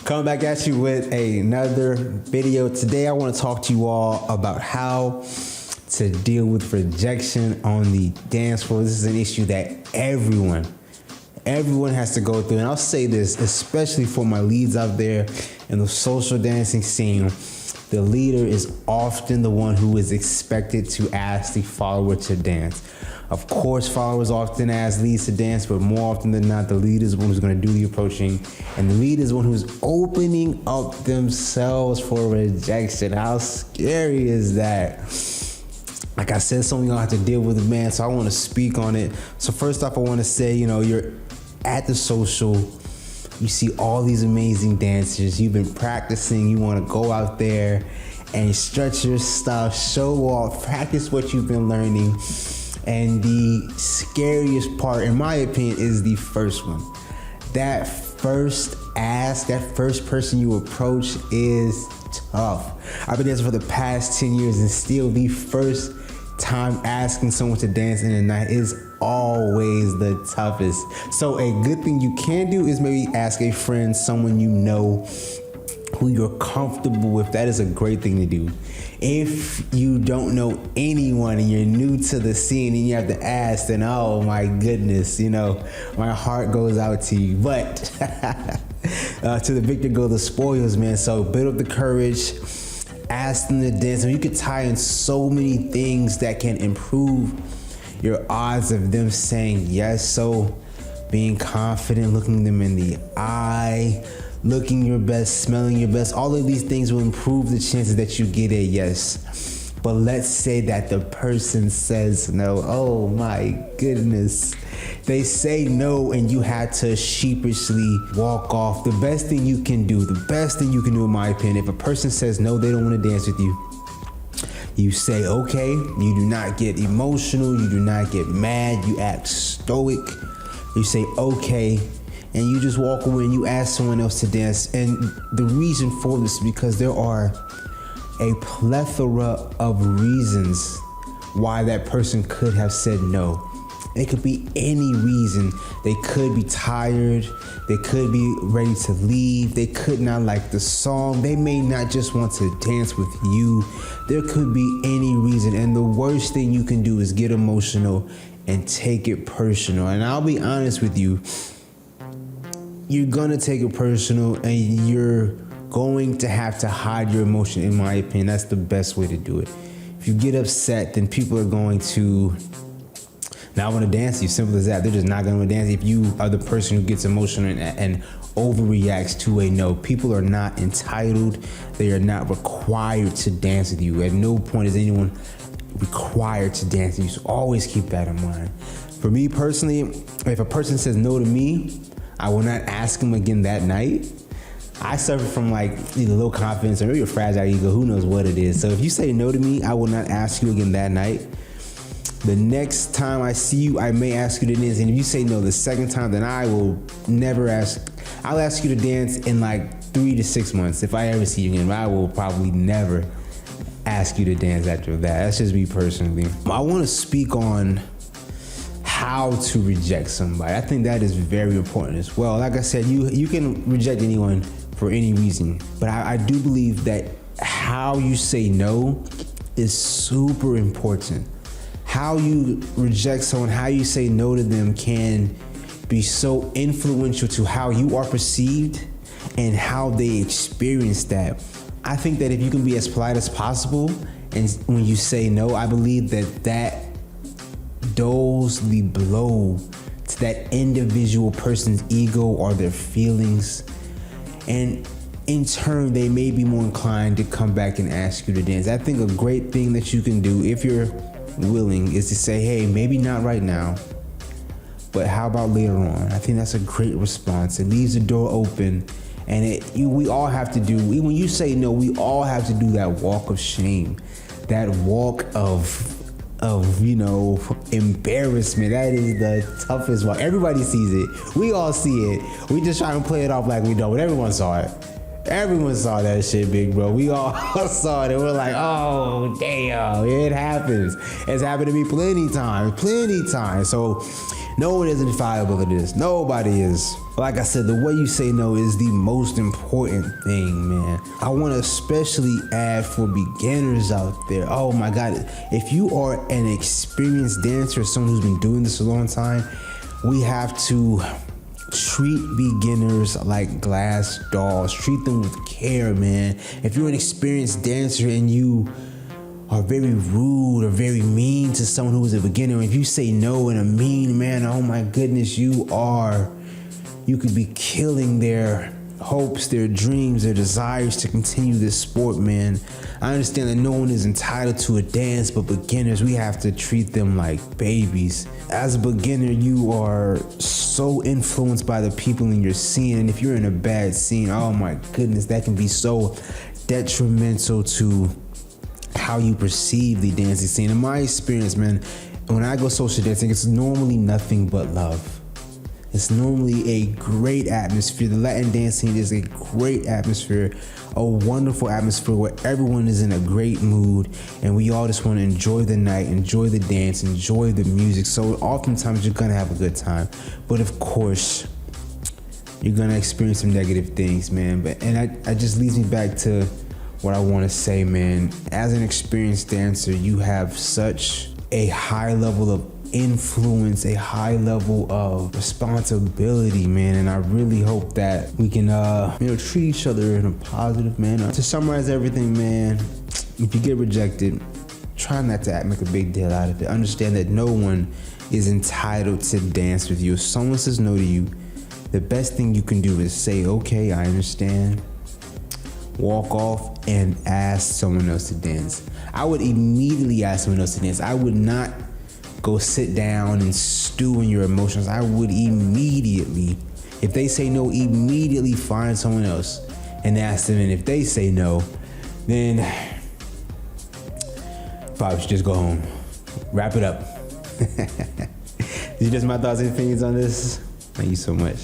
Coming back at you with another video. Today I want to talk to you all about how to deal with rejection on the dance floor. This is an issue that everyone has to go through. And I'll say this, especially for my leads out there in the social dancing scene. The leader is often the one who is expected to ask the follower to dance. Of course, followers often ask leads to dance, but more often than not, the leader is the one who's going to do the approaching, and the leader is the one who's opening up themselves for rejection. How scary is that? Like I said, something you'll have to deal with, man, so I want to speak on it. So first off, I want to say, you're at the social, you see all these amazing dancers, you've been practicing, you want to go out there and stretch your stuff, show off, practice what you've been learning. And the scariest part, in my opinion, is the first one. That first ask, that first person you approach is tough. I've been dancing for the past 10 years, and still the first time asking someone to dance in the night is always the toughest. So a good thing you can do is maybe ask a friend, someone you know, who you're comfortable with. That is a great thing to do. If you don't know anyone and you're new to the scene and you have to ask, then oh my goodness, my heart goes out to you. But to the victor go the spoils, man. So build up the courage, ask them to dance. And you could tie in so many things that can improve your odds of them saying yes. So being confident, looking them in the eye, looking your best, smelling your best, all of these things will improve the chances that you get a yes. But let's say that the person says no. Oh my goodness. They say no and you had to sheepishly walk off. The best thing you can do in my opinion, if a person says no, they don't want to dance with you, you say okay. You do not get emotional, you do not get mad, you act stoic. You say okay, and you just walk away and you ask someone else to dance. And the reason for this is because there are a plethora of reasons why that person could have said no. It could be any reason. They could be tired, they could be ready to leave, they could not like the song, they may not just want to dance with you. There could be any reason, and the worst thing you can do is get emotional and take it personal. And I'll be honest with you, you're gonna take it personal and you're going to have to hide your emotion. In my opinion, that's the best way to do it. If you get upset, then people are going to not want to dance with you. Simple as that. They're just not going to dance if you are the person who gets emotional and overreacts to a no. People are not entitled. They are not required to dance with you. At no point is anyone required to dance with you. So always keep that in mind. For me personally, if a person says no to me, I will not ask him again that night. I suffer from either low confidence or maybe a fragile ego, who knows what it is. So if you say no to me, I will not ask you again that night. The next time I see you, I may ask you to dance. And if you say no the second time, then I will never ask. I'll ask you to dance in 3 to 6 months. If I ever see you again, I will probably never ask you to dance after that. That's just me personally. I want to speak on how to reject somebody. I think that is very important as well. Like I said, you can reject anyone for any reason, but I do believe that how you say no is super important. How you reject someone, how you say no to them can be so influential to how you are perceived and how they experience that. I think that if you can be as polite as possible and when you say no, I believe that dulls the blow to that individual person's ego or their feelings, and in turn they may be more inclined to come back and ask you to dance. I think a great thing that you can do if you're willing is to say, hey, maybe not right now, but how about later on? I think that's a great response. It leaves the door open, and we all have to do, when you say no, we all have to do that walk of shame, that walk of embarrassment. That is the toughest one. Everybody sees it. We all see it. We just try and play it off like we don't, but everyone saw it. Everyone saw that shit, big bro. We all saw it and we're like, oh, damn, it happens. It's happened to me plenty times. So No one is infallible at this. Nobody is. Like I said, the way you say no is the most important thing, man. I want to especially add for beginners out there. Oh my God. If you are an experienced dancer, someone who's been doing this a long time, we have to treat beginners like glass dolls. Treat them with care, man. If you're an experienced dancer and you are very rude or very mean to someone who is a beginner, if you say no in a mean manner, oh my goodness, you could be killing their hopes, their dreams, their desires to continue this sport, man. I understand that no one is entitled to a dance, but beginners, we have to treat them like babies. As a beginner, you are so influenced by the people in your scene, and if you're in a bad scene, oh my goodness, that can be so detrimental to how you perceive the dancing scene. In my experience, man, when I go social dancing, it's normally nothing but love. It's normally a great atmosphere. The Latin dance scene is a great atmosphere, a wonderful atmosphere where everyone is in a great mood and we all just want to enjoy the night, enjoy the dance, enjoy the music. So oftentimes you're gonna have a good time, but of course you're gonna experience some negative things, man. And that just leads me back to what I want to say, man. As an experienced dancer, you have such a high level of influence, a high level of responsibility, man. And I really hope that we can, treat each other in a positive manner. To summarize everything, man, if you get rejected, try not to make a big deal out of it. Understand that no one is entitled to dance with you. If someone says no to you, the best thing you can do is say, okay, I understand. Walk off and ask someone else to dance. I would immediately ask someone else to dance. I would not go sit down and stew in your emotions. I would immediately, if they say no, immediately find someone else and ask them. And if they say no, then probably should just go home. Wrap it up. These are just my thoughts and opinions on this. Thank you so much.